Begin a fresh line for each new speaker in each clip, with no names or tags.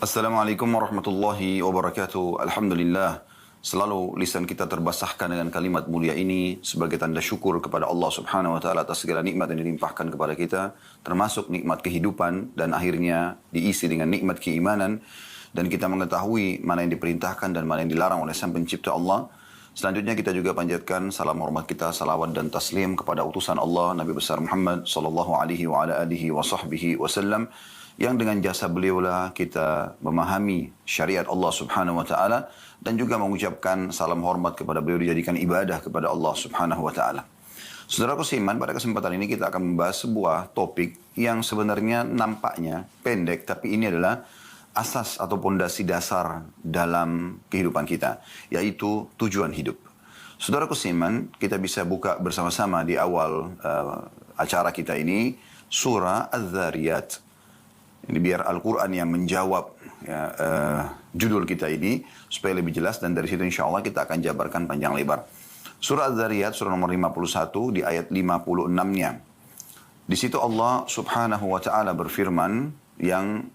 Assalamualaikum warahmatullahi wabarakatuh. Alhamdulillah. Selalu lisan kita terbasahkan dengan kalimat mulia ini sebagai tanda syukur kepada Allah Subhanahu wa taala atas segala nikmat yang dilimpahkan kepada kita, termasuk nikmat kehidupan dan akhirnya diisi dengan nikmat keimanan, dan kita mengetahui mana yang diperintahkan dan mana yang dilarang oleh Sang Pencipta Allah. Selanjutnya kita juga panjatkan salam hormat kita, salawat dan taslim kepada utusan Allah Nabi besar Muhammad sallallahu alaihi wa ala alihi wa sahbihi wasallam, yang dengan jasa beliaulah kita memahami syariat Allah Subhanahu wa taala dan juga mengucapkan salam hormat kepada beliau, dijadikan ibadah kepada Allah Subhanahu wa taala. Saudaraku seiman, pada kesempatan ini kita akan membahas sebuah topik yang sebenarnya nampaknya pendek, tapi ini adalah asas atau pondasi dasar dalam kehidupan kita, yaitu tujuan hidup. Saudaraku seiman, kita bisa buka bersama-sama di awal acara kita ini surah Az-Zariyat. Ini biar Al-Quran yang menjawab judul kita ini supaya lebih jelas, dan dari situ insya Allah kita akan jabarkan panjang lebar. Surah Az-Zariyat, surah nomor 51 di ayat 56-nya. Di situ Allah Subhanahu wa taala berfirman yang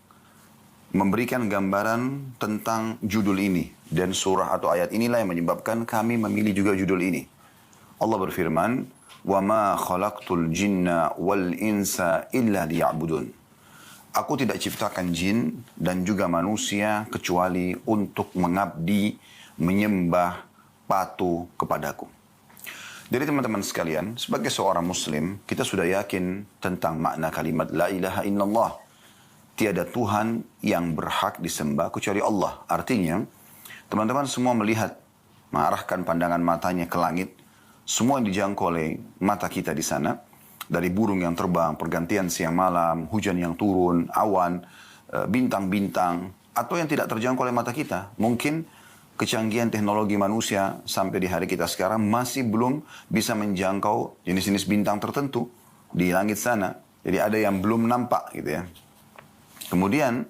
memberikan gambaran tentang judul ini, dan surah atau ayat inilah yang menyebabkan kami memilih juga judul ini. Allah berfirman, "Wa ma khalaqtul jinna wal insa illa liya'budun." Aku tidak ciptakan jin dan juga manusia kecuali untuk mengabdi, menyembah, patuh kepadaku. Jadi teman-teman sekalian, sebagai seorang muslim, kita sudah yakin tentang makna kalimat La ilaha illallah. Tiada Tuhan yang berhak disembah kecuali Allah. Artinya, teman-teman semua melihat, mengarahkan pandangan matanya ke langit, semua yang dijangkau oleh mata kita di sana, dari burung yang terbang, pergantian siang malam, hujan yang turun, awan, bintang-bintang, atau yang tidak terjangkau oleh mata kita. Mungkin kecanggihan teknologi manusia sampai di hari kita sekarang masih belum bisa menjangkau jenis-jenis bintang tertentu di langit sana. Jadi ada yang belum nampak gitu ya. Kemudian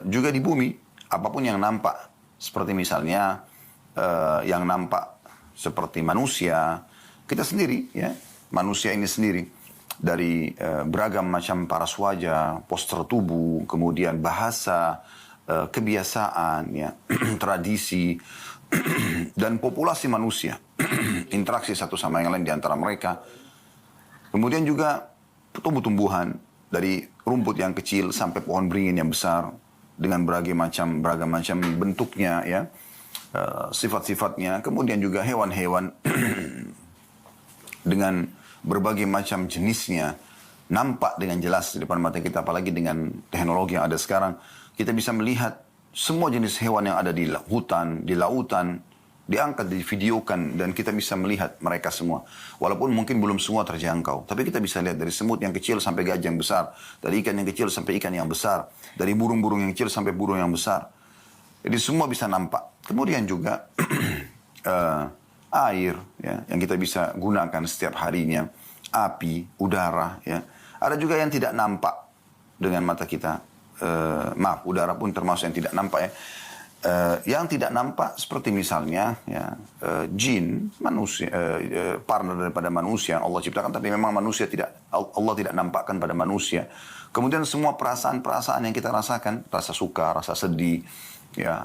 juga di bumi, apapun yang nampak, seperti misalnya yang nampak seperti manusia, kita sendiri ya. Manusia ini sendiri dari beragam macam paras wajah, postur tubuh, kemudian bahasa, kebiasaan, ya, tradisi, dan populasi manusia, interaksi satu sama yang lain di antara mereka. Kemudian juga tumbuh-tumbuhan dari rumput yang kecil sampai pohon beringin yang besar dengan beragam macam bentuknya, ya, sifat-sifatnya. Kemudian juga hewan-hewan dengan berbagai macam jenisnya nampak dengan jelas di depan mata kita, apalagi dengan teknologi yang ada sekarang. Kita bisa melihat semua jenis hewan yang ada di hutan, di lautan, diangkat, divideokan, dan kita bisa melihat mereka semua. Walaupun mungkin belum semua terjangkau, tapi kita bisa lihat dari semut yang kecil sampai gajah yang besar, dari ikan yang kecil sampai ikan yang besar, dari burung-burung yang kecil sampai burung yang besar. Jadi semua bisa nampak. Kemudian juga air, ya, yang kita bisa gunakan setiap harinya, api, udara, ya. Ada juga yang tidak nampak dengan mata kita. Maaf, udara pun termasuk yang tidak nampak, ya. Yang tidak nampak seperti misalnya, ya, jin, manusia, partner daripada manusia Allah ciptakan, tapi memang manusia Allah tidak nampakkan pada manusia. Kemudian semua perasaan-perasaan yang kita rasakan, rasa suka, rasa sedih, ya,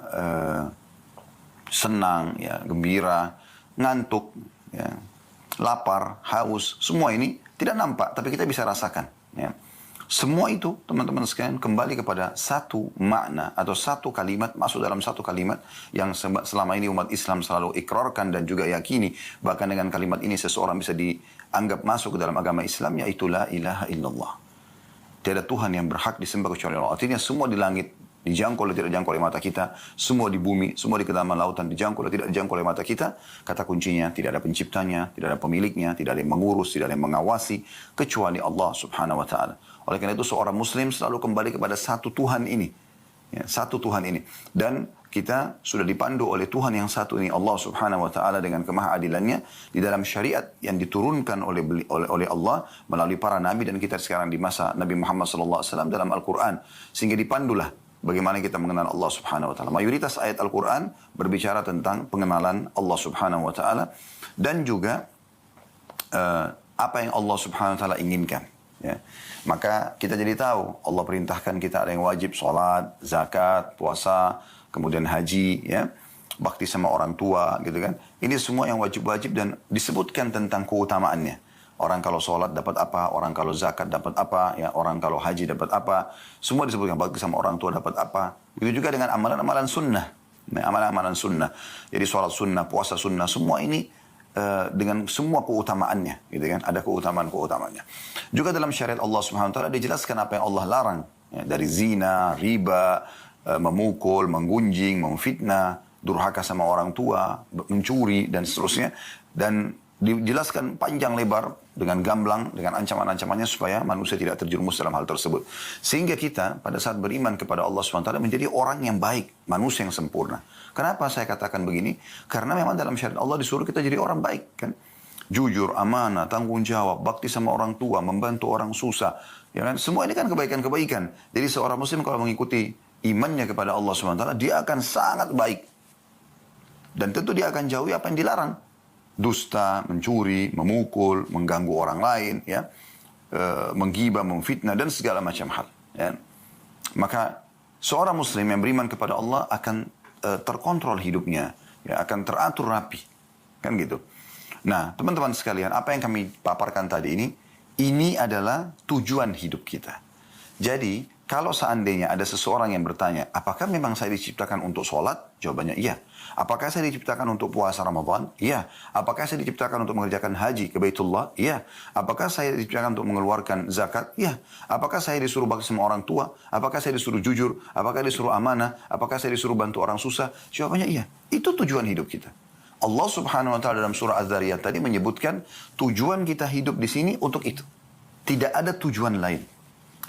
senang, ya, gembira, ngantuk, ya, lapar, haus, semua ini tidak nampak, tapi kita bisa rasakan. Ya. Semua itu, teman-teman sekalian, kembali kepada satu makna atau satu kalimat, masuk dalam satu kalimat yang selama ini umat Islam selalu ikrarkan dan juga yakini. Bahkan dengan kalimat ini seseorang bisa dianggap masuk ke dalam agama Islam, yaitu La ilaha illallah. Tiada Tuhan yang berhak disembah kecuali Allah. Artinya semua di langit dijangkau oleh tidak dijangkau oleh mata kita, semua di bumi, semua di kedalaman lautan dijangkau oleh tidak dijangkau oleh mata kita. Kata kuncinya, tidak ada penciptanya, tidak ada pemiliknya, tidak ada yang mengurus, tidak ada yang mengawasi kecuali Allah Subhanahu wa taala. Oleh karena itu seorang muslim selalu kembali kepada satu Tuhan ini, ya, satu Tuhan ini, dan kita sudah dipandu oleh Tuhan yang satu ini, Allah Subhanahu wa taala, dengan kemahaadilannya di dalam syariat yang diturunkan oleh Allah melalui para nabi, dan kita sekarang di masa Nabi Muhammad sallallahu alaihi wasallam dalam Al-Qur'an, sehingga dipandulah bagaimana kita mengenal Allah Subhanahu wa taala. Mayoritas ayat Al-Qur'an berbicara tentang pengenalan Allah Subhanahu wa taala dan juga apa yang Allah Subhanahu wa taala inginkan. Ya. Maka kita jadi tahu Allah perintahkan kita ada yang wajib sholat, zakat, puasa, kemudian haji, ya, bakti sama orang tua, gitu kan. Ini semua yang wajib-wajib dan disebutkan tentang keutamaannya. Orang kalau sholat dapat apa, orang kalau zakat dapat apa, ya, orang kalau haji dapat apa. Semua disebutkan bakti sama orang tua dapat apa. Begitu juga dengan amalan-amalan sunnah. Nah, amalan-amalan sunnah. Jadi sholat sunnah, puasa sunnah, semua ini dengan semua keutamaannya, gitu kan? Ada keutamaan-keutamaannya. Juga dalam syariat Allah Subhanahu wa taala dijelaskan apa yang Allah larang, ya, dari zina, riba, memukul, menggunjing, memfitnah, durhaka sama orang tua, mencuri dan seterusnya, dan dijelaskan panjang lebar dengan gamblang, dengan ancaman-ancamannya supaya manusia tidak terjerumus dalam hal tersebut. Sehingga kita pada saat beriman kepada Allah SWT menjadi orang yang baik, manusia yang sempurna. Kenapa saya katakan begini? Karena memang dalam syariat Allah disuruh kita jadi orang baik, kan? Jujur, amanah, tanggung jawab, bakti sama orang tua, membantu orang susah. Ya kan? Semua ini kan kebaikan-kebaikan. Jadi seorang muslim kalau mengikuti imannya kepada Allah SWT, dia akan sangat baik. Dan tentu dia akan jauhi apa yang dilarang. Dusta, mencuri, memukul, mengganggu orang lain, ya, menggibah, memfitnah, dan segala macam hal. Ya. Maka seorang muslim yang beriman kepada Allah akan terkontrol hidupnya, ya, akan teratur rapi, kan gitu. Nah, teman-teman sekalian, apa yang kami paparkan tadi ini adalah tujuan hidup kita. Jadi, kalau seandainya ada seseorang yang bertanya, apakah memang saya diciptakan untuk sholat? Jawabannya iya. Apakah saya diciptakan untuk puasa Ramadan? Iya. Apakah saya diciptakan untuk mengerjakan haji ke Baitullah? Iya. Apakah saya diciptakan untuk mengeluarkan zakat? Iya. Apakah saya disuruh bakti sama orang tua? Apakah saya disuruh jujur? Apakah disuruh amanah? Apakah saya disuruh bantu orang susah? Jawabannya iya. Itu tujuan hidup kita. Allah Subhanahu wa taala dalam surah Az-Zariyat tadi menyebutkan tujuan kita hidup di sini untuk itu. Tidak ada tujuan lain.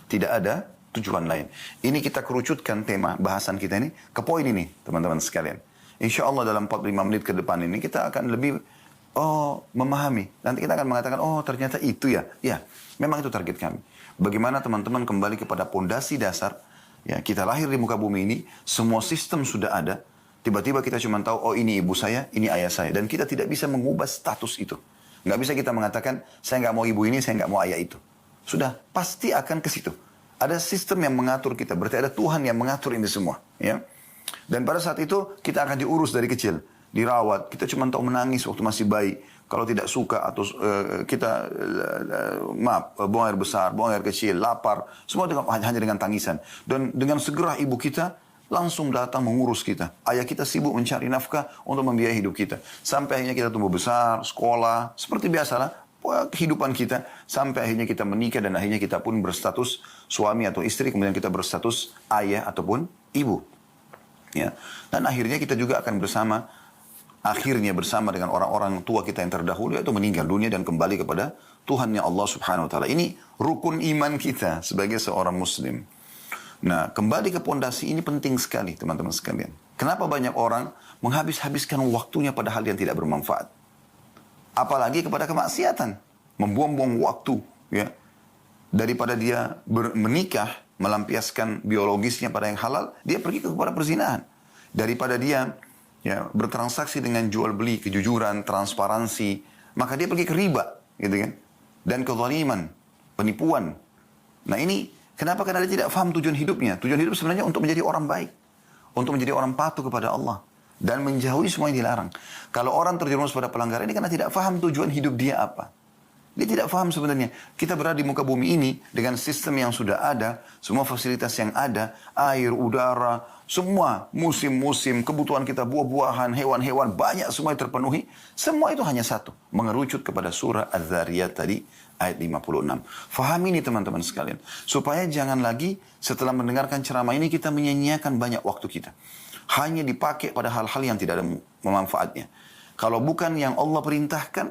Tidak ada tujuan lain. Ini kita kerucutkan tema bahasan kita ini ke poin ini, teman-teman sekalian. Insya Allah dalam 45 menit ke depan ini kita akan lebih memahami. Nanti kita akan mengatakan, oh ternyata itu ya. Ya, memang itu target kami. Bagaimana teman-teman kembali kepada pondasi dasar. Ya, kita lahir di muka bumi ini, semua sistem sudah ada. Tiba-tiba kita cuma tahu, oh ini ibu saya, ini ayah saya. Dan kita tidak bisa mengubah status itu. Nggak bisa kita mengatakan, saya nggak mau ibu ini, saya nggak mau ayah itu. Sudah, pasti akan ke situ. Ada sistem yang mengatur kita. Berarti ada Tuhan yang mengatur ini semua. Ya. Dan pada saat itu kita akan diurus dari kecil, dirawat. Kita cuma tahu menangis waktu masih bayi. Kalau tidak suka atau kita buang air besar, buang air kecil, lapar, semua hanya dengan tangisan. Dan dengan segera ibu kita langsung datang mengurus kita. Ayah kita sibuk mencari nafkah untuk membiayai hidup kita. Sampai akhirnya kita tumbuh besar, sekolah, seperti biasalah kehidupan kita. Sampai akhirnya kita menikah dan akhirnya kita pun berstatus suami atau istri. Kemudian kita berstatus ayah ataupun ibu. Ya. Dan akhirnya kita juga akan bersama dengan orang-orang tua kita yang terdahulu, yaitu meninggal dunia dan kembali kepada Tuhan yang Allah Subhanahu wa taala. Ini rukun iman kita sebagai seorang muslim. Nah, kembali ke pondasi ini penting sekali, teman-teman sekalian. Kenapa banyak orang menghabis-habiskan waktunya pada hal yang tidak bermanfaat? Apalagi kepada kemaksiatan, membuang-buang waktu, ya. Daripada dia menikah, melampiaskan biologisnya pada yang halal, dia pergi kepada perzinahan. Daripada dia bertransaksi dengan jual beli, kejujuran, transparansi, maka dia pergi ke riba, gitu kan? Dan kezaliman, penipuan. Nah ini kenapa? Karena dia tidak paham tujuan hidupnya. Tujuan hidup sebenarnya untuk menjadi orang baik, untuk menjadi orang patuh kepada Allah dan menjauhi semua yang dilarang. Kalau orang terjerumus pada pelanggaran ini karena tidak paham tujuan hidup dia apa. Dia tidak paham sebenarnya. Kita berada di muka bumi ini dengan sistem yang sudah ada, semua fasilitas yang ada, air, udara, semua musim-musim, kebutuhan kita, buah-buahan, hewan-hewan, banyak semua yang terpenuhi. Semua itu hanya satu, mengerucut kepada surah Az-Zariyat tadi, ayat 56. Fahami ini teman-teman sekalian. Supaya jangan lagi setelah mendengarkan ceramah ini kita menyia-nyiakan banyak waktu kita. Hanya dipakai pada hal-hal yang tidak ada manfaatnya. Kalau bukan yang Allah perintahkan,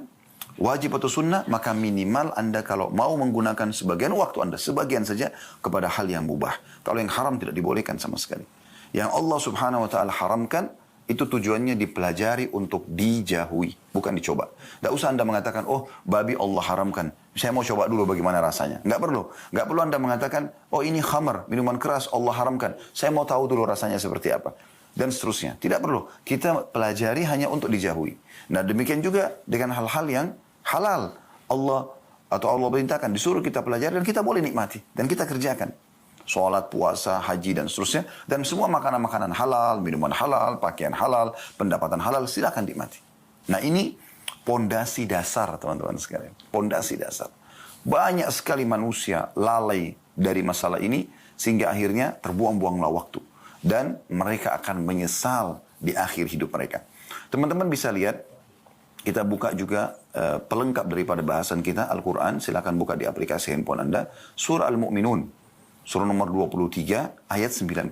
wajib atau sunnah, maka minimal Anda kalau mau menggunakan sebagian waktu Anda, sebagian saja kepada hal yang mubah. Kalau yang haram tidak dibolehkan sama sekali. Yang Allah Subhanahu wa taala haramkan, itu tujuannya dipelajari untuk dijauhi, bukan dicoba. Tidak usah Anda mengatakan, oh babi Allah haramkan, saya mau coba dulu bagaimana rasanya. Nggak perlu. Nggak perlu Anda mengatakan, oh ini khamar, minuman keras Allah haramkan, saya mau tahu dulu rasanya seperti apa. Dan seterusnya. Tidak perlu. Kita pelajari hanya untuk dijauhi. Nah demikian juga dengan hal-hal yang halal. Allah atau Allah perintahkan, disuruh kita pelajari dan kita boleh nikmati dan kita kerjakan. Sholat, puasa, haji dan seterusnya. Dan semua makanan-makanan halal, minuman halal, pakaian halal, pendapatan halal, silakan nikmati. Nah ini pondasi dasar teman-teman sekalian. Pondasi dasar. Banyak sekali manusia lalai dari masalah ini sehingga akhirnya terbuang-buanglah waktu. Dan mereka akan menyesal di akhir hidup mereka. Teman-teman bisa lihat, kita buka juga pelengkap daripada bahasan kita, Al-Quran. Silakan buka di aplikasi handphone Anda. Surah Al-Mu'minun. Surah nomor 23 ayat 99.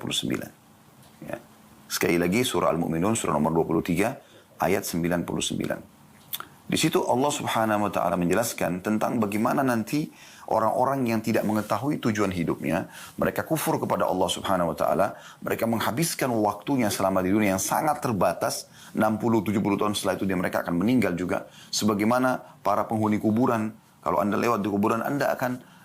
Ya. Sekali lagi surah Al-Mu'minun surah nomor 23 ayat 99. Di situ Allah Subhanahu wa taala menjelaskan tentang bagaimana nanti orang-orang yang tidak mengetahui tujuan hidupnya, mereka kufur kepada Allah Subhanahu wa taala, mereka menghabiskan waktunya selama di dunia yang sangat terbatas, 60-70 tahun setelah itu mereka akan meninggal juga. Sebagaimana para penghuni kuburan, kalau Anda lewat di kuburan Anda akan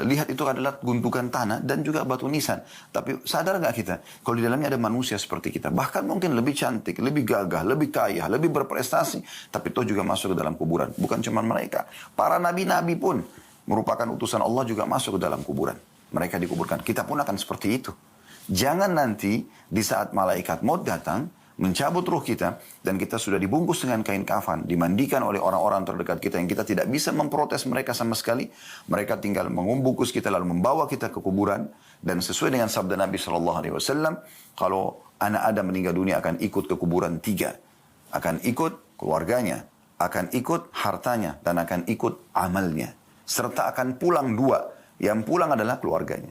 lihat itu adalah gundukan tanah dan juga batu nisan. Tapi sadar nggak kita kalau di dalamnya ada manusia seperti kita, bahkan mungkin lebih cantik, lebih gagah, lebih kaya, lebih berprestasi, tapi itu juga masuk ke dalam kuburan. Bukan cuma mereka, para nabi-nabi pun merupakan utusan Allah juga masuk ke dalam kuburan. Mereka dikuburkan. Kita pun akan seperti itu. Jangan nanti di saat malaikat maut datang mencabut ruh kita dan kita sudah dibungkus dengan kain kafan, dimandikan oleh orang-orang terdekat kita yang kita tidak bisa memprotes mereka sama sekali. Mereka tinggal membungkus kita lalu membawa kita ke kuburan dan sesuai dengan sabda Nabi SAW, kalau anak Adam meninggal dunia akan ikut ke kuburan 3, akan ikut keluarganya, akan ikut hartanya dan akan ikut amalnya, serta akan pulang 2, yang pulang adalah keluarganya.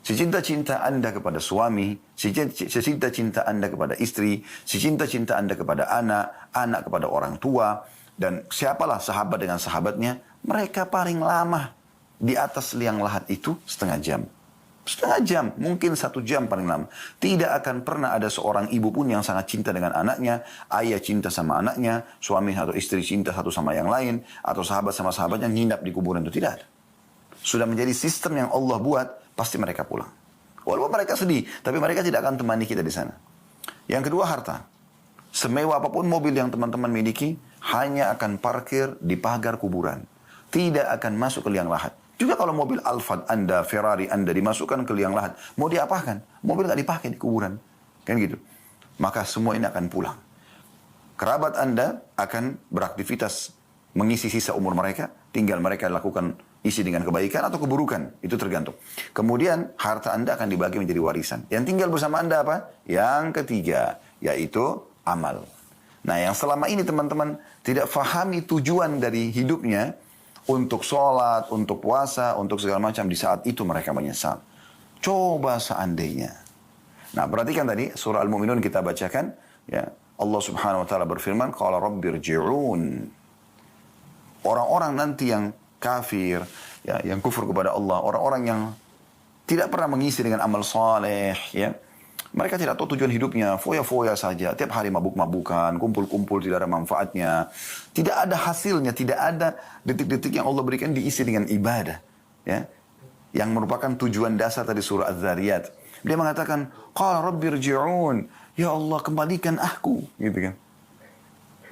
Secinta-cinta Anda kepada suami, secinta-cinta Anda kepada istri, secinta-cinta Anda kepada anak, anak kepada orang tua, dan siapalah sahabat dengan sahabatnya, mereka paling lama di atas liang lahat itu setengah jam. Setengah jam, mungkin 1 jam paling lama. Tidak akan pernah ada seorang ibu pun yang sangat cinta dengan anaknya, ayah cinta sama anaknya, suami atau istri cinta satu sama yang lain, atau sahabat sama sahabatnya nginap di kuburan itu, tidak ada. Sudah menjadi sistem yang Allah buat, pasti mereka pulang. Walaupun mereka sedih, tapi mereka tidak akan temani kita di sana. Yang kedua, harta. Semewah apapun mobil yang teman-teman miliki, hanya akan parkir di pagar kuburan. Tidak akan masuk ke liang lahat. Juga kalau mobil Alphard Anda, Ferrari Anda dimasukkan ke liang lahat, mau diapakan? Mobil nggak dipakai di kuburan. Kan gitu. Maka semua ini akan pulang. Kerabat Anda akan beraktivitas mengisi sisa umur mereka, tinggal mereka lakukan isi dengan kebaikan atau keburukan, itu tergantung. Kemudian harta Anda akan dibagi menjadi warisan. Yang tinggal bersama Anda apa? Yang ketiga, yaitu amal. Nah, yang selama ini teman-teman tidak fahami tujuan dari hidupnya untuk sholat, untuk puasa, untuk segala macam, di saat itu mereka menyesal. Coba seandainya. Nah, perhatikan tadi surah Al-Mu'minun kita bacakan, ya. Allah Subhanahu wa taala berfirman, qala rabbirji'un. Orang-orang nanti yang kafir, ya, yang kufur kepada Allah, orang-orang yang tidak pernah mengisi dengan amal saleh, ya, mereka tidak tahu tujuan hidupnya, foya-foya saja, tiap hari mabuk-mabukan, kumpul-kumpul, tidak ada manfaatnya, tidak ada hasilnya, tidak ada detik-detik yang Allah berikan diisi dengan ibadah, ya, yang merupakan tujuan dasar tadi surah Az-Zariyat. Dia mengatakan, qala rabbirji'un, ya Allah kembalikan aku, gitu kan.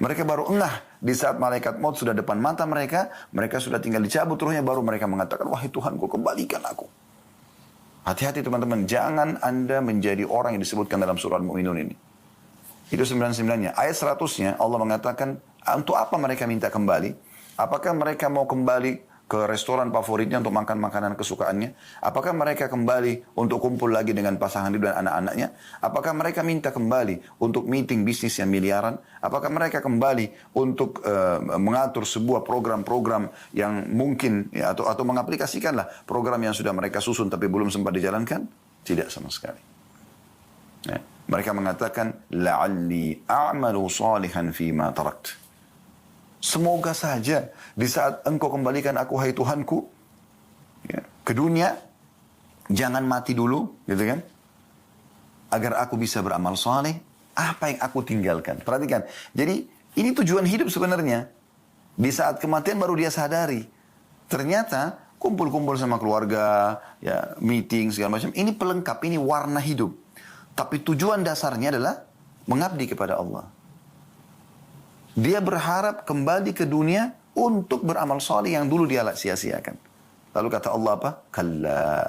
Mereka baru engah di saat malaikat maut sudah depan mata mereka, mereka sudah tinggal dicabut ruhnya, baru mereka mengatakan, wahai Tuhanku, kembalikan aku. Hati-hati teman-teman, jangan Anda menjadi orang yang disebutkan dalam surah Al-Mu'minun ini. Itu 99-nya. Ayat 100-nya Allah mengatakan, untuk apa mereka minta kembali? Apakah mereka mau kembali ke restoran favoritnya untuk makan makanan kesukaannya? Apakah mereka kembali untuk kumpul lagi dengan pasangan hidup dan anak-anaknya? Apakah mereka minta kembali untuk meeting bisnis yang miliaran? Apakah mereka kembali untuk mengatur sebuah program-program yang mungkin, ya, atau mengaplikasikanlah program yang sudah mereka susun tapi belum sempat dijalankan? Tidak sama sekali. Ya. Mereka mengatakan, la'alli a'malu salihan fima tarakt. Semoga saja di saat engkau kembalikan aku, hai Tuhanku, ya, ke dunia, jangan mati dulu, gitu kan? Agar aku bisa beramal saleh, apa yang aku tinggalkan. Perhatikan, jadi ini tujuan hidup sebenarnya. Di saat kematian baru dia sadari. Ternyata kumpul-kumpul sama keluarga, ya, meeting, segala macam, ini pelengkap, ini warna hidup. Tapi tujuan dasarnya adalah mengabdi kepada Allah. Dia berharap kembali ke dunia untuk beramal saleh yang dulu dia sia-siakan. Lalu kata Allah apa? Kalla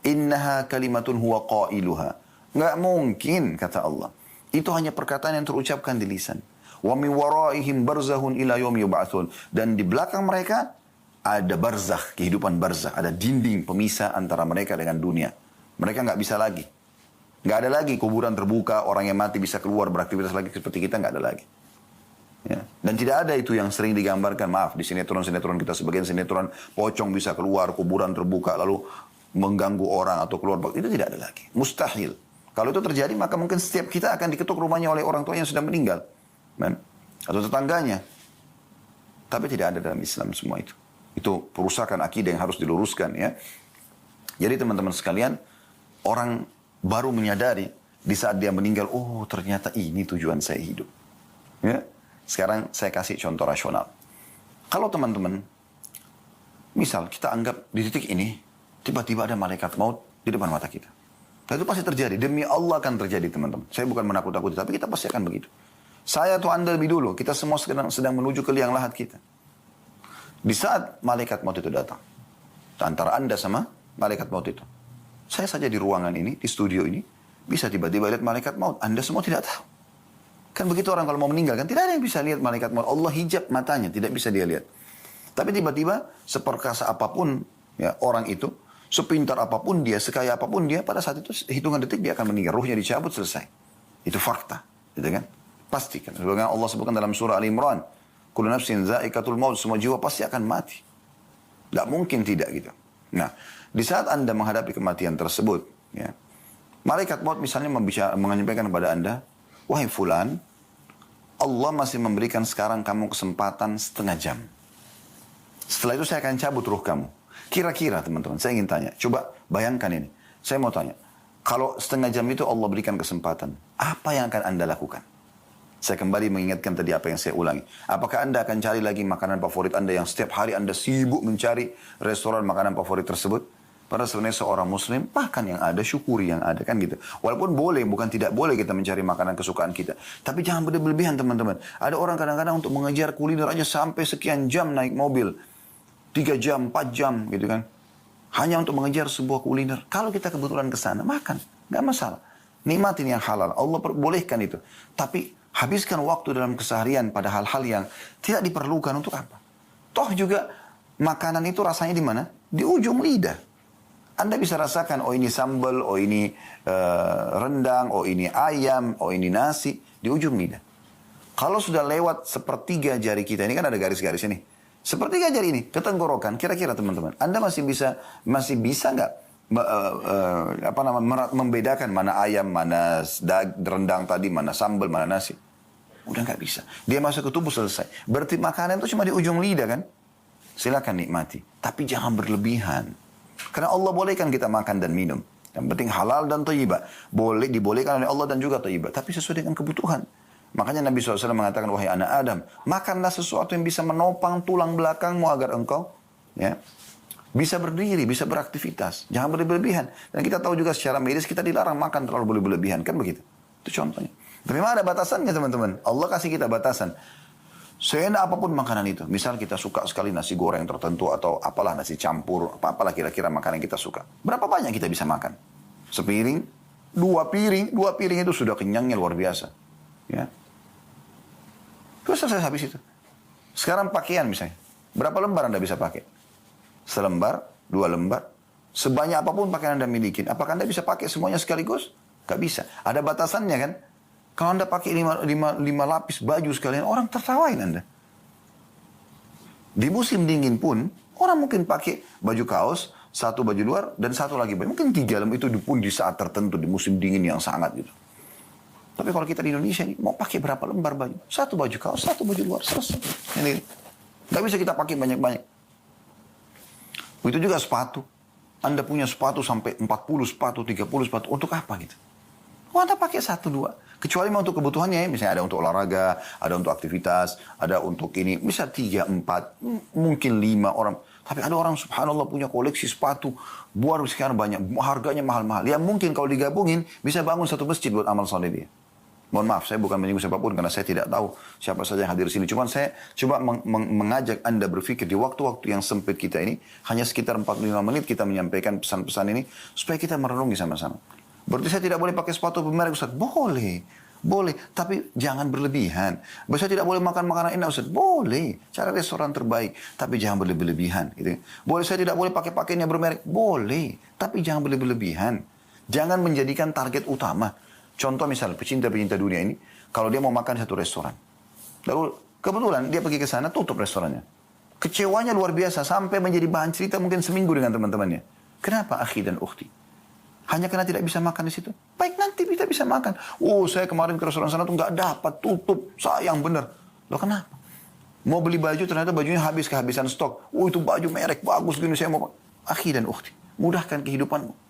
innaha kalimatun huwa qailuha. Nggak mungkin, kata Allah. Itu hanya perkataan yang terucapkan di lisan. Wa min waraihim barzahun ila yaumi yub'atsun. Dan di belakang mereka ada barzakh, kehidupan barzakh, ada dinding pemisah antara mereka dengan dunia. Mereka nggak bisa lagi. Nggak ada lagi kuburan terbuka, orang yang mati bisa keluar beraktivitas lagi seperti kita, nggak ada lagi. Ya. Dan tidak ada itu yang sering digambarkan, maaf, di sinetron-sinetron kita, sebagian sinetron pocong bisa keluar, kuburan terbuka, lalu mengganggu orang atau keluar. Itu tidak ada lagi. Mustahil. Kalau itu terjadi, maka mungkin setiap kita akan diketuk rumahnya oleh orang tua yang sudah meninggal. Atau tetangganya. Tapi tidak ada dalam Islam semua itu. Itu perusakan akidah yang harus diluruskan, ya. Jadi teman-teman sekalian, orang baru menyadari di saat dia meninggal, oh ternyata ini tujuan saya hidup. Ya. Sekarang saya kasih contoh rasional. Kalau teman-teman, misal kita anggap di titik ini, tiba-tiba ada malaikat maut di depan mata kita. Dan itu pasti terjadi. Demi Allah akan terjadi, teman-teman. Saya bukan menakut-nakuti, tapi kita pasti akan begitu. Saya atau Anda lebih dulu, kita semua sedang menuju ke liang lahat kita. Di saat malaikat maut itu datang, antara Anda sama malaikat maut itu. Saya saja di ruangan ini, di studio ini, bisa tiba-tiba lihat malaikat maut. Anda semua tidak tahu. Kan begitu orang kalau mau meninggal, kan tidak ada yang bisa lihat malaikat maut. Allah hijab matanya, tidak bisa dia lihat. Tapi tiba-tiba, seperkasa apapun ya, orang itu, sepintar apapun dia, sekaya apapun dia, pada saat itu hitungan detik dia akan meninggal. Ruhnya dicabut, selesai. Itu fakta. Gitu kan? Pastikan. Sebagaimana Allah sebutkan dalam surah Al-Imran, kullu nafsin za'iqatul maut, semua jiwa pasti akan mati. Tidak mungkin tidak gitu. Nah, di saat Anda menghadapi kematian tersebut, ya, malaikat maut misalnya menyampaikan kepada Anda, wahai fulan, Allah masih memberikan sekarang kamu kesempatan setengah jam. Setelah itu saya akan cabut ruh kamu. Kira-kira teman-teman, saya ingin tanya. Coba bayangkan ini. Saya mau tanya. Kalau setengah jam itu Allah berikan kesempatan, apa yang akan Anda lakukan? Saya kembali mengingatkan tadi apa yang saya ulangi. Apakah Anda akan cari lagi makanan favorit Anda yang setiap hari Anda sibuk mencari restoran makanan favorit tersebut? Padahal sebenarnya seorang muslim, bahkan yang ada, syukuri yang ada, kan gitu. Walaupun boleh, bukan tidak boleh kita mencari makanan kesukaan kita. Tapi jangan berlebihan, teman-teman. Ada orang kadang-kadang untuk mengejar kuliner aja sampai sekian jam naik mobil. 3 jam, 4 jam, gitu kan. Hanya untuk mengejar sebuah kuliner. Kalau kita kebetulan ke sana, makan. Nggak masalah. Nikmatin yang halal. Allah bolehkan itu. Tapi habiskan waktu dalam keseharian pada hal-hal yang tidak diperlukan untuk apa. Toh juga makanan itu rasanya di mana? Di ujung lidah. Anda bisa rasakan, oh ini sambal, oh ini rendang, oh ini ayam, oh ini nasi, di ujung lidah. Kalau sudah lewat sepertiga jari kita, ini kan ada garis-garis ini. Sepertiga jari ini, ke tenggorokan, kira-kira teman-teman, Anda masih bisa nggak membedakan mana ayam, mana rendang tadi, mana sambal, mana nasi? Udah nggak bisa. Dia masuk ke tubuh, selesai. Berarti makanan itu cuma di ujung lidah kan? Silakan nikmati. Tapi jangan berlebihan. Karena Allah bolehkan kita makan dan minum. Yang penting halal dan thayyibah. Dibolehkan oleh Allah dan juga thayyibah. Tapi sesuai dengan kebutuhan. Makanya Nabi SAW mengatakan, wahai anak Adam, makanlah sesuatu yang bisa menopang tulang belakangmu agar engkau ya, bisa berdiri, bisa beraktivitas. Jangan berlebihan. Dan kita tahu juga secara medis kita dilarang makan terlalu berlebihan. Kan begitu? Itu contohnya. Tapi memang ada batasannya, teman-teman. Allah kasih kita batasan. Seenak apapun makanan itu. Misal kita suka sekali nasi goreng tertentu atau apalah nasi campur, apalah kira-kira makanan yang kita suka. Berapa banyak kita bisa makan? Sepiring, 2 piring itu sudah kenyangnya luar biasa. Ya. Terus selesai habis itu. Sekarang pakaian misalnya. Berapa lembar Anda bisa pakai? Selembar, 2 lembar. Sebanyak apapun pakaian Anda miliki. Apakah Anda bisa pakai semuanya sekaligus? Gak bisa. Ada batasannya kan? Kalau Anda pakai 5 lapis baju sekalian, orang tertawain Anda. Di musim dingin pun, orang mungkin pakai baju kaos, 1 baju luar, dan 1 lagi baju. Mungkin 3 lembar itu pun di saat tertentu, di musim dingin yang sangat gitu. Tapi kalau kita di Indonesia ini, mau pakai berapa lembar baju? 1 baju kaos, 1 baju luar, selesai. Ini. Nggak bisa kita pakai banyak-banyak. Begitu juga sepatu. Anda punya sepatu sampai 40 sepatu, 30 sepatu, untuk apa gitu? Oh, Anda pakai 1-2. Kecuali mau untuk kebutuhannya, misalnya ada untuk olahraga, ada untuk aktivitas, ada untuk ini, bisa 3-4, mungkin 5 orang. Tapi ada orang subhanallah punya koleksi sepatu, buat sekarang banyak, harganya mahal-mahal. Yang mungkin kalau digabungin, bisa bangun 1 masjid buat amal soleh dia. Mohon maaf, saya bukan menyinggung siapapun karena saya tidak tahu siapa saja yang hadir di sini. Cuman saya coba mengajak Anda berpikir di waktu-waktu yang sempit kita ini, hanya sekitar 45 menit kita menyampaikan pesan-pesan ini, supaya kita merenungi sama-sama. Berarti saya tidak boleh pakai sepatu bermerek, Ustaz? Boleh. Boleh, tapi jangan berlebihan. Saya tidak boleh makan makanan enak, Ustaz? Boleh. Cari restoran terbaik, tapi jangan berlebihan. Gitu. Boleh, saya tidak boleh pakai pakaian yang bermerek? Boleh, tapi jangan berlebihan. Jangan menjadikan target utama. Contoh misalnya, pecinta-pecinta dunia ini, kalau dia mau makan di satu restoran. Lalu kebetulan dia pergi ke sana, tutup restorannya. Kecewanya luar biasa, sampai menjadi bahan cerita mungkin seminggu dengan teman-temannya. Kenapa akhi dan ukhti? Hanya karena tidak bisa makan di situ? Baik, nanti kita bisa makan. Oh, saya kemarin ke restoran sana tuh nggak dapat, tutup, sayang bener. Loh kenapa? Mau beli baju, ternyata bajunya habis, kehabisan stok. Oh, itu baju merek bagus gini, saya mau. Akhi dan ukhti, mudahkan kehidupanmu.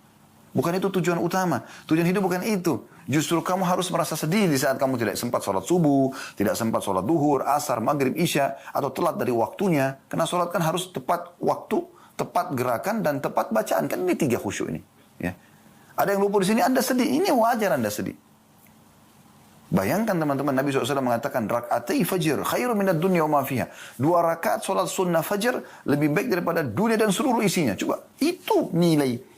Bukan itu tujuan utama. Tujuan hidup bukan itu. Justru kamu harus merasa sedih di saat kamu tidak sempat sholat subuh, tidak sempat sholat duhur, asar, maghrib, isya, atau telat dari waktunya. Karena sholat kan harus tepat waktu, tepat gerakan, dan tepat bacaan. Kan ini 3 khusyuk ini. Ya. Ada yang lupa di sini, Anda sedih. Ini wajar Anda sedih. Bayangkan teman-teman, Nabi SAW mengatakan, rak'atai fajr, khairu minad dunya wa ma fiha. 2 rakaat sholat sunnah fajr, lebih baik daripada dunia dan seluruh isinya. Coba, itu nilai.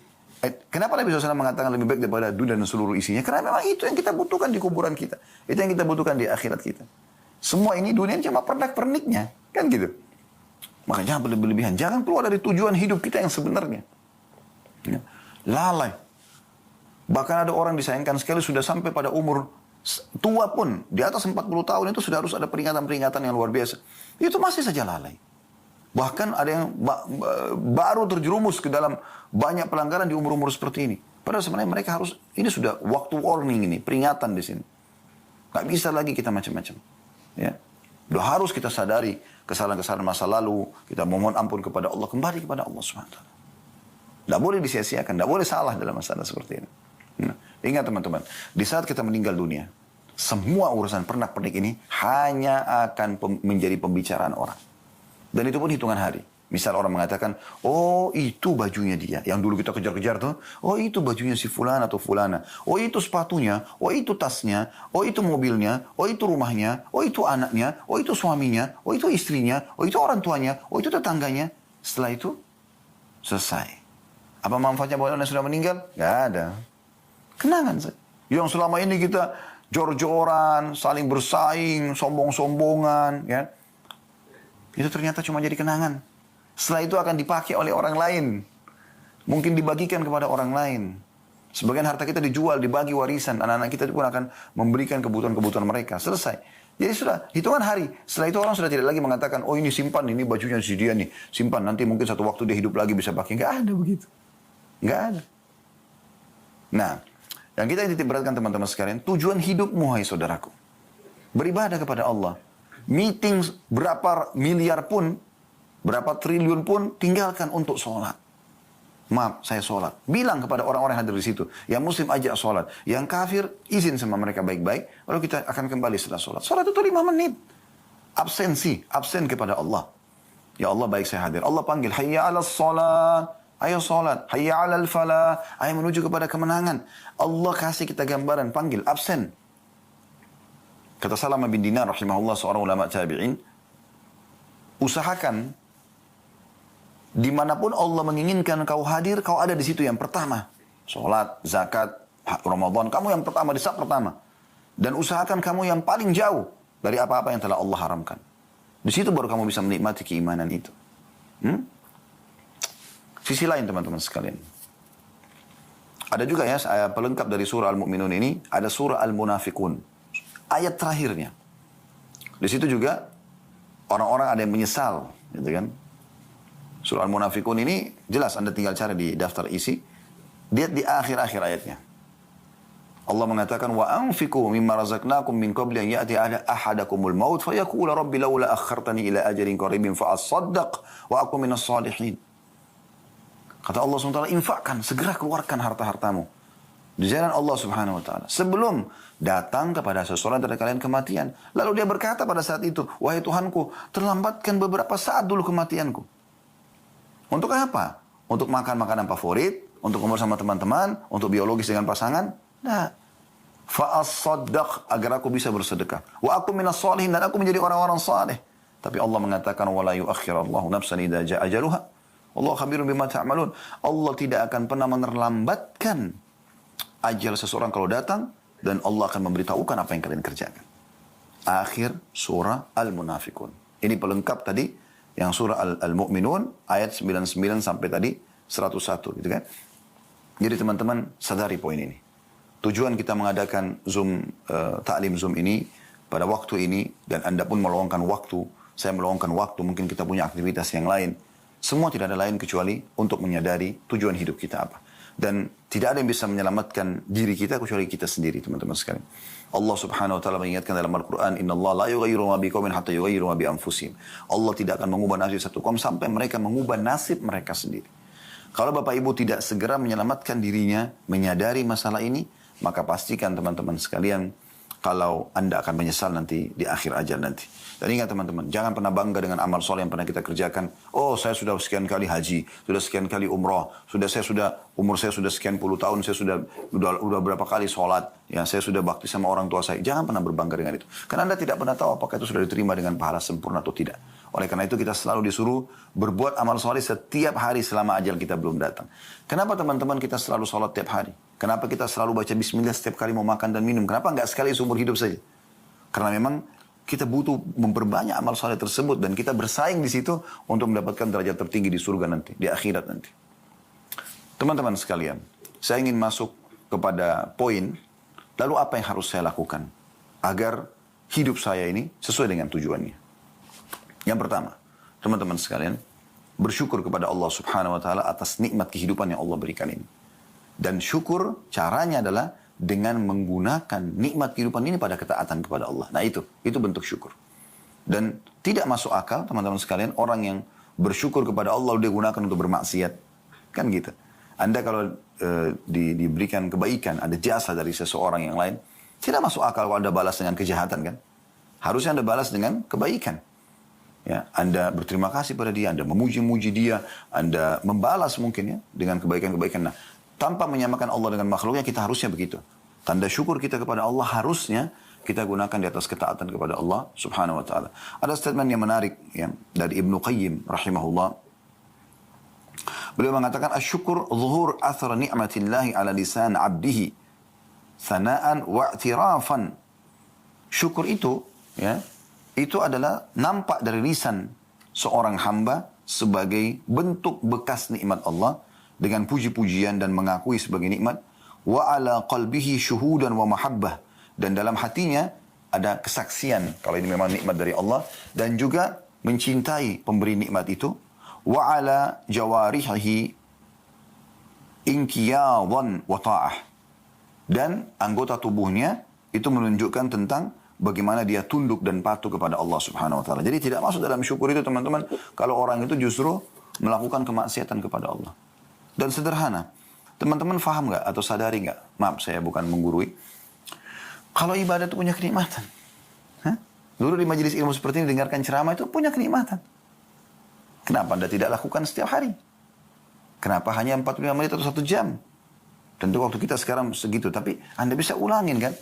Kenapa Nabi SAW mengatakan lebih baik daripada dunia dan seluruh isinya? Karena memang itu yang kita butuhkan di kuburan kita. Itu yang kita butuhkan di akhirat kita. Semua ini dunia cuma pernak-perniknya. Kan gitu. Maka jangan berlebihan. Jangan keluar dari tujuan hidup kita yang sebenarnya. Ya. Lalai. Bahkan ada orang disayangkan sekali sudah sampai pada umur tua pun. Di atas 40 tahun itu sudah harus ada peringatan-peringatan yang luar biasa. Itu masih saja lalai. Bahkan ada yang baru terjerumus ke dalam banyak pelanggaran di umur-umur seperti ini. Padahal sebenarnya mereka harus, ini sudah waktu warning ini, peringatan di sini. Gak bisa lagi kita macam-macam. Ya. Udah harus kita sadari kesalahan-kesalahan masa lalu, kita mohon ampun kepada Allah, kembali kepada Allah SWT. Tidak boleh disia-siakan, tidak boleh salah dalam masalah seperti ini. Nah, ingat teman-teman, di saat kita meninggal dunia, semua urusan pernak-pernik ini hanya akan menjadi pembicaraan orang. Dan itu pun hitungan hari. Misal orang mengatakan, oh itu bajunya dia. Yang dulu kita kejar-kejar tuh. Oh itu bajunya si fulan atau fulana. Oh itu sepatunya. Oh itu tasnya. Oh itu mobilnya. Oh itu rumahnya. Oh itu anaknya. Oh itu suaminya. Oh itu istrinya. Oh itu orang tuanya. Oh itu tetangganya. Setelah itu, selesai. Apa manfaatnya buat orang yang sudah meninggal? Gak ada. Kenangan saja. Yang selama ini kita jor-joran, saling bersaing, sombong-sombongan, ya. Itu ternyata cuma jadi kenangan. Setelah itu akan dipakai oleh orang lain. Mungkin dibagikan kepada orang lain. Sebagian harta kita dijual, dibagi warisan. Anak-anak kita pun akan memberikan kebutuhan-kebutuhan mereka. Selesai. Jadi sudah, hitungan hari. Setelah itu orang sudah tidak lagi mengatakan, oh ini simpan, ini bajunya si dia nih. Simpan, nanti mungkin satu waktu dia hidup lagi bisa pakai. Nggak ada begitu. Nggak ada. Nah, yang kita titik beratkan teman-teman sekalian, tujuan hidupmu, hai saudaraku. Beribadah kepada Allah. Meeting berapa miliar pun, berapa triliun pun, tinggalkan untuk sholat. Maaf, saya sholat. Bilang kepada orang-orang yang hadir di situ. Yang muslim ajak sholat. Yang kafir, izin sama mereka baik-baik. Lalu kita akan kembali setelah sholat. Sholat itu 5 menit. Absen kepada Allah. Ya Allah, baik saya hadir. Allah panggil, hayya ala sholat. Ayo sholat. Hayya ala falah. Ayo menuju kepada kemenangan. Allah kasih kita gambaran, panggil, absen. Kata Salamah bin Dinar rahimahullah, seorang ulama tabi'in, usahakan dimanapun Allah menginginkan kau hadir, kau ada di situ yang pertama. Sholat, zakat, Ramadan, kamu yang pertama, di saat pertama. Dan usahakan kamu yang paling jauh dari apa-apa yang telah Allah haramkan. Di situ baru kamu bisa menikmati keimanan itu. Sisi lain teman-teman sekalian. Ada juga ya, pelengkap dari surah Al-Mu'minun ini, ada surah Al-Munafikun. Ayat terakhirnya. Di situ juga orang-orang ada yang menyesal, gitu kan? Surah Al-Munafikun ini jelas Anda tinggal cari di daftar isi. Lihat di akhir-akhir ayatnya. Allah mengatakan wa anfiqu mimma razaqnakum min qabli an ya'ti ahadakumul maut fayaqula rabbi laula akhartani ila ajalin qaribin fa asaddaq wa akun minas salihin. Kata Allah SWT, infakkan, segera keluarkan harta-hartamu di jalan Allah Subhanahu wa taala sebelum datang kepada seseorang dari kalian kematian. Lalu dia berkata pada saat itu, wahai Tuhanku, terlambatkan beberapa saat dulu kematianku. Untuk apa? Untuk makan makanan favorit, untuk umur sama teman-teman, untuk biologis dengan pasangan? Nah, Fa'as-saddaq, agar aku bisa bersedekah. Wa aku minas salihin, dan aku menjadi orang-orang saleh. Tapi Allah mengatakan, wala yuakhirallahu nafsan idza ja'a ajaluha. Allah khabirun bima ta'malun. Allah tidak akan pernah menerlambatkan ajal seseorang kalau datang, dan Allah akan memberitahukan apa yang kalian kerjakan. Akhir surah Al-Munafikun. Ini pelengkap tadi yang surah Al-Mu'minun ayat 99 sampai tadi 101 gitu kan. Jadi teman-teman sadari poin ini. Tujuan kita mengadakan taklim Zoom ini pada waktu ini, dan Anda pun meluangkan waktu, saya meluangkan waktu, mungkin kita punya aktivitas yang lain. Semua tidak ada lain kecuali untuk menyadari tujuan hidup kita apa. Dan tidak ada yang bisa menyelamatkan diri kita kecuali kita sendiri, teman-teman sekalian. Allah subhanahu wa ta'ala mengingatkan dalam Al-Quran, Inna Allah la yughayyiru ma biqaumin hatta yughayyiru ma bi anfusihim. Allah tidak akan mengubah nasib satu kaum sampai mereka mengubah nasib mereka sendiri. Kalau Bapak Ibu tidak segera menyelamatkan dirinya, menyadari masalah ini, maka pastikan teman-teman sekalian, kalau Anda akan menyesal nanti di akhir ajal nanti. Dan ingat teman-teman, jangan pernah bangga dengan amal soleh yang pernah kita kerjakan. Oh, saya sudah sekian kali haji, sudah sekian kali umrah, umur saya sudah sekian puluh tahun, saya sudah berapa kali sholat, ya saya sudah bakti sama orang tua saya. Jangan pernah berbangga dengan itu. Karena Anda tidak pernah tahu apakah itu sudah diterima dengan pahala sempurna atau tidak. Oleh karena itu kita selalu disuruh berbuat amal soleh setiap hari selama ajal kita belum datang. Kenapa teman-teman kita selalu sholat tiap hari? Kenapa kita selalu baca bismillah setiap kali mau makan dan minum? Kenapa enggak sekali seumur hidup saja? Karena memang kita butuh memperbanyak amal saleh tersebut, dan kita bersaing di situ untuk mendapatkan derajat tertinggi di surga nanti, di akhirat nanti. Teman-teman sekalian, saya ingin masuk kepada poin, lalu apa yang harus saya lakukan agar hidup saya ini sesuai dengan tujuannya. Yang pertama, teman-teman sekalian, bersyukur kepada Allah subhanahu wa ta'ala atas nikmat kehidupan yang Allah berikan ini. Dan syukur caranya adalah dengan menggunakan nikmat kehidupan ini pada ketaatan kepada Allah. Nah itu bentuk syukur. Dan tidak masuk akal teman-teman sekalian, orang yang bersyukur kepada Allah dia gunakan untuk bermaksiat. Kan gitu. Anda kalau diberikan kebaikan, ada jasa dari seseorang yang lain, tidak masuk akal kalau Anda balas dengan kejahatan kan. Harusnya Anda balas dengan kebaikan. Ya, Anda berterima kasih pada dia, Anda memuji-muji dia, Anda membalas mungkin ya dengan kebaikan-kebaikan. Nah, tanpa menyamakan Allah dengan makhluknya, kita harusnya begitu. Tanda syukur kita kepada Allah harusnya kita gunakan di atas ketaatan kepada Allah subhanahu wa ta'ala. Ada statement yang menarik ya, dari Ibnu Qayyim rahimahullah. Beliau mengatakan, asyukur zuhur athar ni'matillahi ala lisan abdihi sana'an wa'tirafan. Syukur itu ya, itu adalah nampak dari lisan seorang hamba sebagai bentuk bekas nikmat Allah, dengan puji-pujian dan mengakui sebagai nikmat, wa ala qalbihi syuhudan wa mahabbah, dan dalam hatinya ada kesaksian kalau ini memang nikmat dari Allah, dan juga mencintai pemberi nikmat itu, wa ala jawarihi inqiyadan wa ta'ah, dan anggota tubuhnya itu menunjukkan tentang bagaimana dia tunduk dan patuh kepada Allah subhanahu wa ta'ala. Jadi tidak masuk dalam syukur itu teman-teman kalau orang itu justru melakukan kemaksiatan kepada Allah. Dan sederhana, teman-teman faham nggak atau sadari nggak? Maaf, saya bukan menggurui. Kalau ibadah itu punya kenikmatan. Dulu di majelis ilmu seperti ini, dengarkan ceramah itu punya kenikmatan. Kenapa Anda tidak lakukan setiap hari? Kenapa hanya 45 menit atau 1 jam? Tentu waktu kita sekarang segitu, tapi Anda bisa ulangin kan?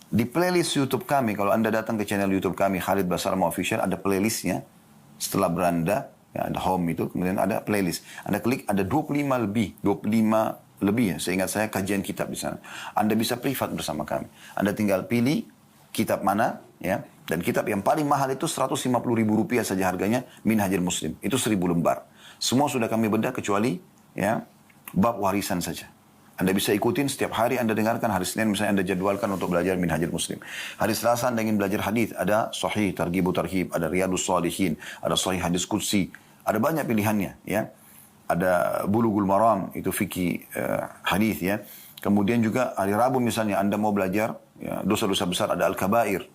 Di playlist YouTube kami, kalau Anda datang ke channel YouTube kami, Khalid Basarama Official, ada playlistnya. Setelah beranda, ya, ada home itu, kemudian ada playlist. Anda klik, ada 25 lebih ya, seingat saya kajian kitab di sana. Anda bisa privat bersama kami. Anda tinggal pilih kitab mana, ya, dan kitab yang paling mahal itu 150 ribu rupiah saja harganya, Minhajul Muslim. Itu 1000 lembar. Semua sudah kami bedah kecuali ya bab warisan saja. Anda bisa ikutin setiap hari Anda dengarkan. Hari Senin misalnya Anda jadwalkan untuk belajar Minhajul Muslim. Hari Selasa Anda ingin belajar hadis, ada Sahih Targhibu Tarhib, ada Riyadus Shalihin, ada Sahih Hadis Qudsi. Ada banyak pilihannya ya. Ada Bulughul Maram, itu fikih hadis ya. Kemudian juga hari Rabu misalnya Anda mau belajar ya, dosa-dosa besar, ada Al-Kabair.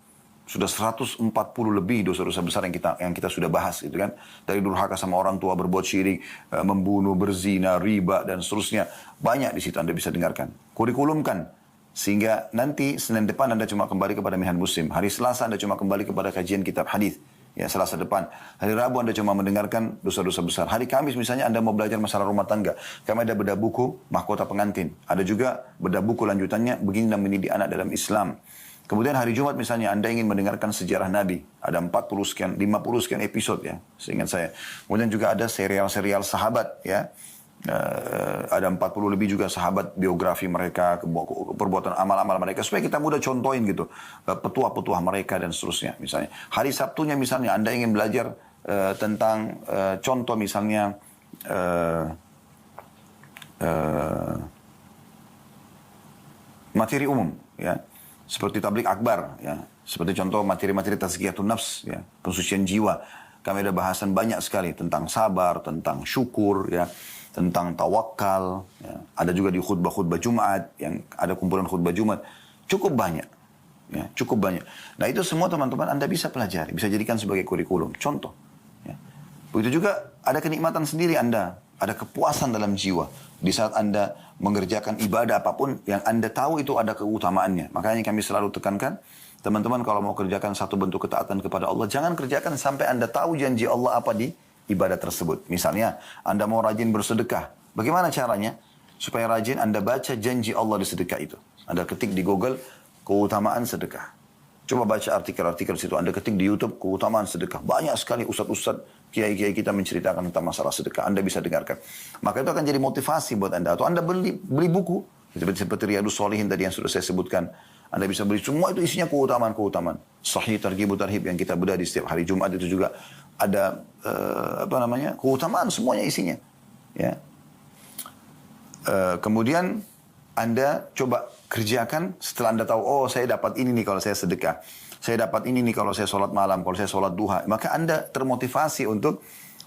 Sudah 140 lebih dosa-dosa besar yang kita sudah bahas gitu kan. Dari durhaka sama orang tua, berbuat syirik, membunuh, berzina, riba dan seterusnya. Banyak di situ Anda bisa dengarkan. Kurikulumkan sehingga nanti Senin depan Anda cuma kembali kepada Minhajul Muslim. Hari Selasa Anda cuma kembali kepada kajian kitab hadis. ya Selasa depan. Hari Rabu Anda cuma mendengarkan dosa-dosa besar. Hari Kamis misalnya Anda mau belajar masalah rumah tangga. Kami ada bedah buku mahkota pengantin. Ada juga bedah buku lanjutannya begini dan mendidik anak dalam Islam. Kemudian hari Jumat misalnya Anda ingin mendengarkan sejarah Nabi. Ada 40 sekian, 50 sekian episode ya, seingat saya. Kemudian juga ada serial-serial sahabat ya. Ada 40 lebih juga sahabat, biografi mereka, perbuatan amal-amal mereka. Supaya kita mudah contohin gitu. Petuah-petuah mereka dan seterusnya misalnya. Hari Sabtunya misalnya Anda ingin belajar tentang contoh misalnya materi umum ya. Seperti tablik akbar, ya. Seperti contoh materi-materi tazkiyatun nafs, ya. Pensucian jiwa. Kami ada bahasan banyak sekali tentang sabar, tentang syukur, ya. Tentang tawakal. Ya. Ada juga di khutbah-khutbah Jumat, yang ada kumpulan khutbah Jumat. Cukup banyak. Ya, cukup banyak. Nah itu semua teman-teman Anda bisa pelajari, bisa jadikan sebagai kurikulum. Contoh. Ya. Begitu juga ada kenikmatan sendiri Anda. Ada kepuasan dalam jiwa. Di saat Anda mengerjakan ibadah apapun yang Anda tahu itu ada keutamaannya. Makanya kami selalu tekankan, teman-teman kalau mau kerjakan satu bentuk ketaatan kepada Allah, jangan kerjakan sampai Anda tahu janji Allah apa di ibadah tersebut. Misalnya, Anda mau rajin bersedekah. Bagaimana caranya? Supaya rajin Anda baca janji Allah di sedekah itu. Anda ketik di Google, keutamaan sedekah. Coba baca artikel-artikel situ. Anda ketik di YouTube, keutamaan sedekah. Banyak sekali ustadz-ustadz, kiai-kiai kita menceritakan tentang masalah sedekah. Anda bisa dengarkan. Maka itu akan jadi motivasi buat Anda. Atau Anda beli buku. Seperti Riyadus Shalihin tadi yang sudah saya sebutkan. Anda bisa beli. Semua itu isinya keutamaan-keutamaan. Sahih Targhib Tarhib yang kita bedah di setiap hari Jumat itu juga ada keutamaan semuanya isinya. Ya. Kemudian Anda coba kerjakan setelah Anda tahu, oh saya dapat ini nih kalau saya sedekah. Saya dapat ini nih kalau saya sholat malam, kalau saya sholat duha. Maka Anda termotivasi untuk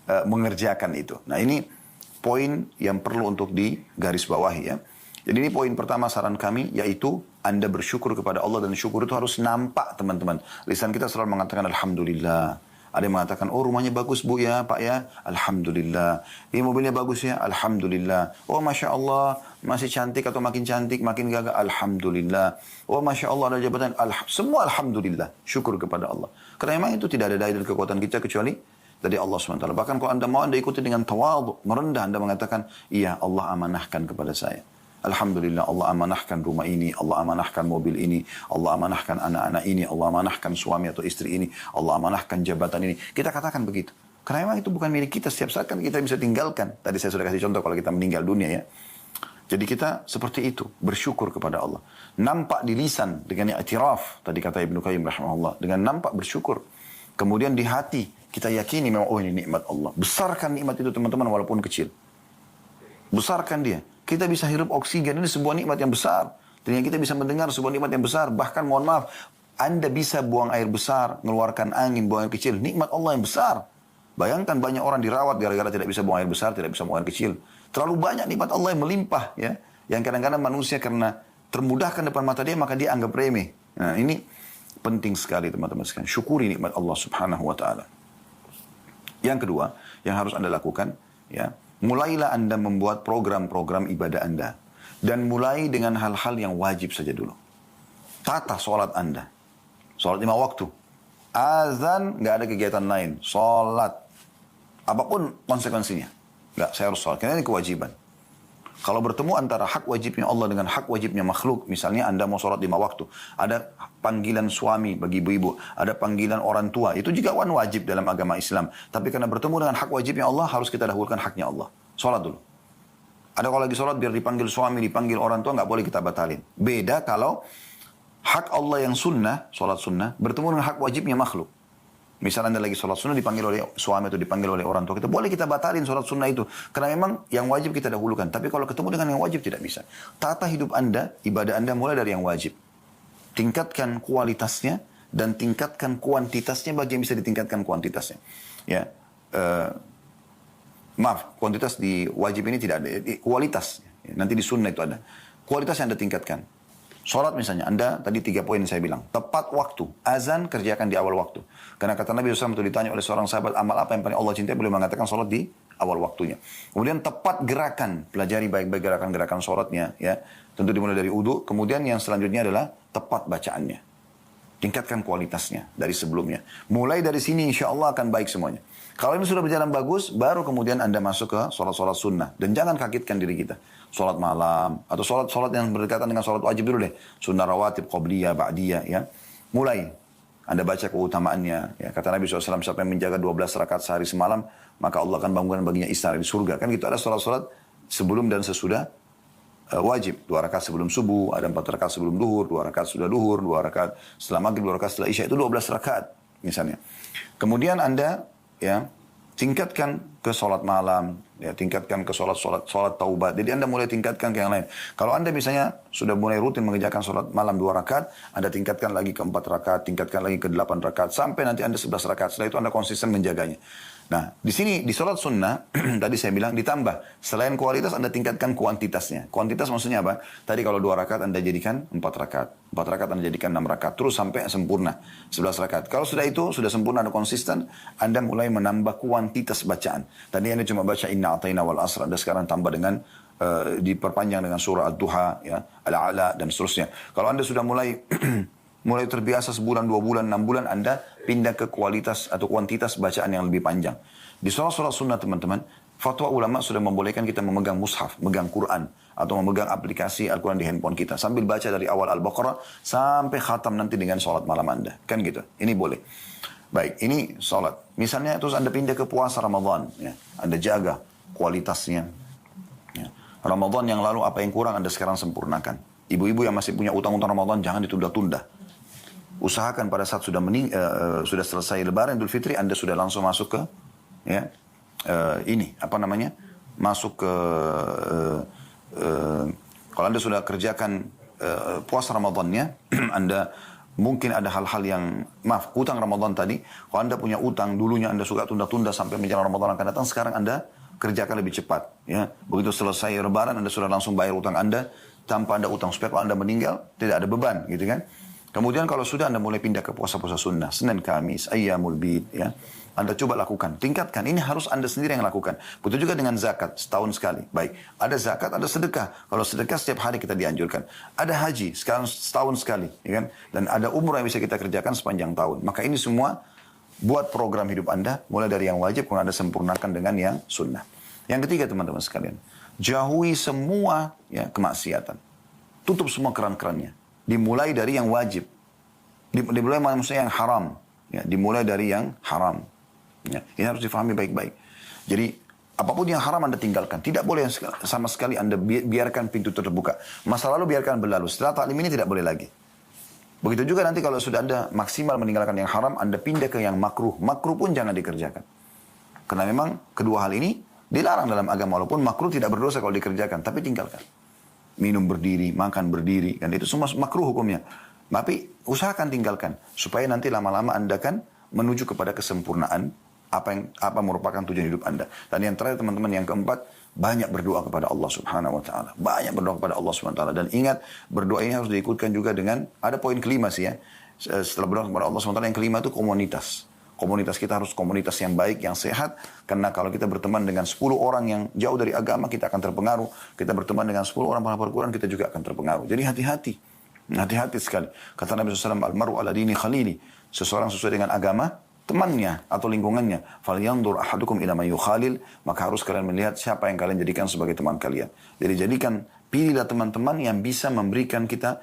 mengerjakan itu. Nah ini poin yang perlu untuk digarisbawahi ya. Jadi ini poin pertama saran kami, yaitu Anda bersyukur kepada Allah, dan syukur itu harus nampak teman-teman. Lisan kita selalu mengatakan Alhamdulillah. Ada yang mengatakan, oh rumahnya bagus bu ya pak ya, Alhamdulillah. Ini mobilnya bagus ya, Alhamdulillah. Oh Masya Allah, masih cantik atau makin cantik, makin gagah, Alhamdulillah. Oh Masya Allah ada jabatan, semua Alhamdulillah. Syukur kepada Allah. Karena memang itu tidak ada daya dan kekuatan kita kecuali dari Allah SWT. Bahkan kalau Anda mau Anda ikuti dengan tawadhu, merendah, Anda mengatakan, iya Allah amanahkan kepada saya. Alhamdulillah Allah amanahkan rumah ini, Allah amanahkan mobil ini, Allah amanahkan anak-anak ini, Allah amanahkan suami atau istri ini, Allah amanahkan jabatan ini. Kita katakan begitu. Karena memang itu bukan milik kita, setiap saat kan kita bisa tinggalkan. Tadi saya sudah kasih contoh kalau kita meninggal dunia ya. Jadi kita seperti itu, bersyukur kepada Allah. Nampak di lisan dengan i'tiraf, tadi kata Ibnu Qayyim rahimahullah, dengan nampak bersyukur. Kemudian di hati kita yakini memang oh ini nikmat Allah. Besarkan nikmat itu teman-teman walaupun kecil. Besarkan dia. Kita bisa hirup oksigen, ini sebuah nikmat yang besar. Dan kita bisa mendengar sebuah nikmat yang besar. Bahkan mohon maaf, Anda bisa buang air besar, mengeluarkan angin, buang air kecil. Nikmat Allah yang besar. Bayangkan banyak orang dirawat gara-gara tidak bisa buang air besar, tidak bisa buang air kecil. Terlalu banyak nikmat Allah yang melimpah. Ya, yang kadang-kadang manusia karena termudahkan depan mata dia, maka dia anggap remeh. Nah ini penting sekali teman-teman sekalian. Syukuri nikmat Allah subhanahu wa ta'ala. Yang kedua, yang harus Anda lakukan, ya, mulailah Anda membuat program-program ibadah Anda. Dan mulai dengan hal-hal yang wajib saja dulu. Tata sholat Anda. Sholat 5 waktu. Azan, nggak ada kegiatan lain. Sholat. Apapun konsekuensinya. Nggak, saya harus sholat. Karena ini kewajiban. Kalau bertemu antara hak wajibnya Allah dengan hak wajibnya makhluk. Misalnya Anda mau sholat 5 waktu. Ada panggilan suami bagi ibu-ibu. Ada panggilan orang tua. Itu juga wajib dalam agama Islam. Tapi karena bertemu dengan hak wajibnya Allah, harus kita dahulukan haknya Allah. Sholat dulu. Ada kalau lagi sholat biar dipanggil suami, dipanggil orang tua, nggak boleh kita batalin. Beda kalau hak Allah yang sunnah, sholat sunnah, bertemu dengan hak wajibnya makhluk. Misalnya Anda lagi sholat sunnah dipanggil oleh suami atau dipanggil oleh orang tua kita, boleh kita batalin sholat sunnah itu. Karena memang yang wajib kita dahulukan. Tapi kalau ketemu dengan yang wajib tidak bisa. Tata hidup Anda, ibadah Anda mulai dari yang wajib. Tingkatkan kualitasnya dan tingkatkan kuantitasnya bagi yang bisa ditingkatkan kuantitasnya. Ya, maaf, kuantitas di wajib ini tidak ada. Kualitas, nanti di sunnah itu ada. Kualitas yang Anda tingkatkan. Sholat misalnya, Anda tadi 3 poin yang saya bilang. Tepat waktu. Azan kerjakan di awal waktu. Karena kata Nabi SAW itu ditanya oleh seorang sahabat, amal apa yang paling Allah cintai? Beliau mengatakan sholat di awal waktunya. Kemudian tepat gerakan. Pelajari baik-baik gerakan-gerakan sholatnya. Ya. Tentu dimulai dari wudu. Kemudian yang selanjutnya adalah tepat bacaannya. Tingkatkan kualitasnya dari sebelumnya. Mulai dari sini insya Allah akan baik semuanya. Kalau ini sudah berjalan bagus, baru kemudian Anda masuk ke sholat-sholat sunnah. Dan jangan kagetkan diri kita. Sholat malam, atau sholat-sholat yang berdekatan dengan sholat wajib dulu deh. Sunnah rawatib, qobliyah, ba'diyah. Ya. Mulai. Anda baca keutamaannya. Ya. Kata Nabi SAW, siapa yang menjaga 12 rakaat sehari semalam, maka Allah akan bangunkan baginya istana di surga. Kan gitu ada sholat-sholat sebelum dan sesudah wajib. 2 rakaat sebelum subuh, ada 4 rakaat sebelum duhur, 2 rakaat sudah duhur, 2 rakaat setelah maghrib, 2 rakaat setelah isya, itu 12 rakaat misalnya. Kemudian Anda ya tingkatkan ke sholat malam, ya tingkatkan ke sholat taubat. Jadi Anda mulai tingkatkan ke yang lain. Kalau Anda misalnya sudah mulai rutin mengerjakan sholat malam 2 rakaat, Anda tingkatkan lagi ke 4 rakaat, tingkatkan lagi ke 8 rakaat, sampai nanti Anda 11 rakaat. Setelah itu Anda konsisten menjaganya. Nah, di sini, di sholat sunnah, tadi saya bilang ditambah. Selain kualitas, Anda tingkatkan kuantitasnya. Kuantitas maksudnya apa? Tadi kalau 2 rakaat, Anda jadikan 4 rakaat. 4 rakaat, Anda jadikan 6 rakaat. Terus sampai sempurna, 11 rakaat. Kalau sudah itu, sudah sempurna dan konsisten, Anda mulai menambah kuantitas bacaan. Tadi Anda cuma baca inna atayna wal asr. Anda sekarang tambah dengan, diperpanjang dengan surah Ad-Duha, ya, Al-A'la, dan seterusnya. Kalau Anda sudah mulai mulai terbiasa sebulan, 2 bulan, 6 bulan, Anda pindah ke kualitas atau kuantitas bacaan yang lebih panjang. Di sholat-sholat sunnah teman-teman, fatwa ulama sudah membolehkan kita memegang mushaf, memegang Quran, atau memegang aplikasi Al-Quran di handphone kita. Sambil baca dari awal Al-Baqarah sampai khatam nanti dengan sholat malam Anda. Kan gitu, ini boleh. Baik, ini sholat. Misalnya terus Anda pindah ke puasa Ramadan. Ya. Anda jaga kualitasnya. Ya. Ramadan yang lalu apa yang kurang Anda sekarang sempurnakan. Ibu-ibu yang masih punya utang-utang Ramadan jangan ditunda-tunda. Usahakan pada saat sudah sudah selesai Lebaran Idul Fitri, Anda sudah langsung masuk ke ya ini apa namanya masuk ke kalau Anda sudah kerjakan puasa Ramadannya, Anda mungkin ada hal-hal yang utang Ramadan tadi. Kalau Anda punya utang dulunya Anda suka tunda-tunda sampai menjelang Ramadan akan datang, sekarang Anda kerjakan lebih cepat. Ya, begitu selesai Lebaran Anda sudah langsung bayar utang Anda tanpa Anda utang supaya kalau Anda meninggal tidak ada beban, gitu kan? Kemudian kalau sudah Anda mulai pindah ke puasa-puasa sunnah, Senin, Kamis, Ayyamul Bid, ya. Anda coba lakukan, tingkatkan. Ini harus Anda sendiri yang lakukan. Betul juga dengan zakat, setahun sekali. Baik, ada zakat, ada sedekah. Kalau sedekah setiap hari kita dianjurkan. Ada haji, sekarang setahun sekali. Ya kan? Dan ada umrah yang bisa kita kerjakan sepanjang tahun. Maka ini semua buat program hidup Anda, mulai dari yang wajib, kemudian Anda sempurnakan dengan yang sunnah. Yang ketiga teman-teman sekalian, jauhi semua ya, kemaksiatan. Tutup semua keran-kerannya. Dimulai dari yang wajib. Dimulai maksudnya yang haram. Ya, dimulai dari yang haram. Ya, ini harus difahami baik-baik. Jadi, apapun yang haram Anda tinggalkan. Tidak boleh sama sekali Anda biarkan pintu terbuka. Masa lalu biarkan berlalu. Setelah taklim ini tidak boleh lagi. Begitu juga nanti kalau sudah Anda maksimal meninggalkan yang haram, Anda pindah ke yang makruh. Makruh pun jangan dikerjakan. Karena memang kedua hal ini dilarang dalam agama. Walaupun makruh tidak berdosa kalau dikerjakan. Tapi tinggalkan. Minum berdiri, makan berdiri, dan itu semua makruh hukumnya. Tapi usahakan tinggalkan supaya nanti lama-lama Anda kan menuju kepada kesempurnaan apa merupakan tujuan hidup Anda. Dan yang terakhir teman-teman, yang keempat, banyak berdoa kepada Allah Subhanahu wa taala. Banyak berdoa kepada Allah Subhanahu wa taala, dan ingat berdoa ini harus diikutkan juga dengan ada poin kelima sih ya. Setelah berdoa kepada Allah Subhanahu wa taala, yang kelima itu komunitas. Komunitas kita harus komunitas yang baik, yang sehat. Karena kalau kita berteman dengan 10 orang yang jauh dari agama, kita akan terpengaruh. Kita berteman dengan 10 orang penghafal Quran, kita juga akan terpengaruh. Jadi hati-hati. Hati-hati sekali. Kata Nabi SAW, Al-maru ala dini khalili. Seseorang sesuai dengan agama temannya atau lingkungannya. Falyanzur ahadukum ila man yukhalil. Maka harus kalian melihat siapa yang kalian jadikan sebagai teman kalian. Jadi jadikan, pilihlah teman-teman yang bisa memberikan kita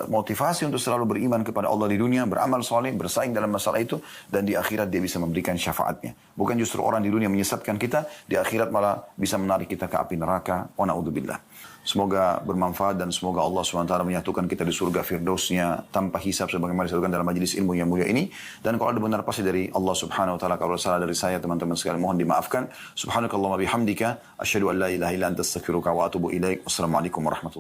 motivasi untuk selalu beriman kepada Allah di dunia, beramal soleh, bersaing dalam masalah itu, dan di akhirat dia bisa memberikan syafaatnya. Bukan justru orang di dunia menyesatkan kita, di akhirat malah bisa menarik kita ke api neraka. Wa na'udzubillah. Semoga bermanfaat dan semoga Allah SWT menyatukan kita di surga firdausnya tanpa hisab sebagaimana disebutkan dalam majelis ilmu yang mulia ini. Dan kalau ada benar pasti dari Allah Subhanahu wa taala, kalau salah dari saya teman-teman sekalian mohon dimaafkan. Subhanakallahumma bihamdika asyhadu an la ilaha illa anta astaghfiruka wa atubu ilaik. Wassalamualaikum warahmatullahi wabarakatuh.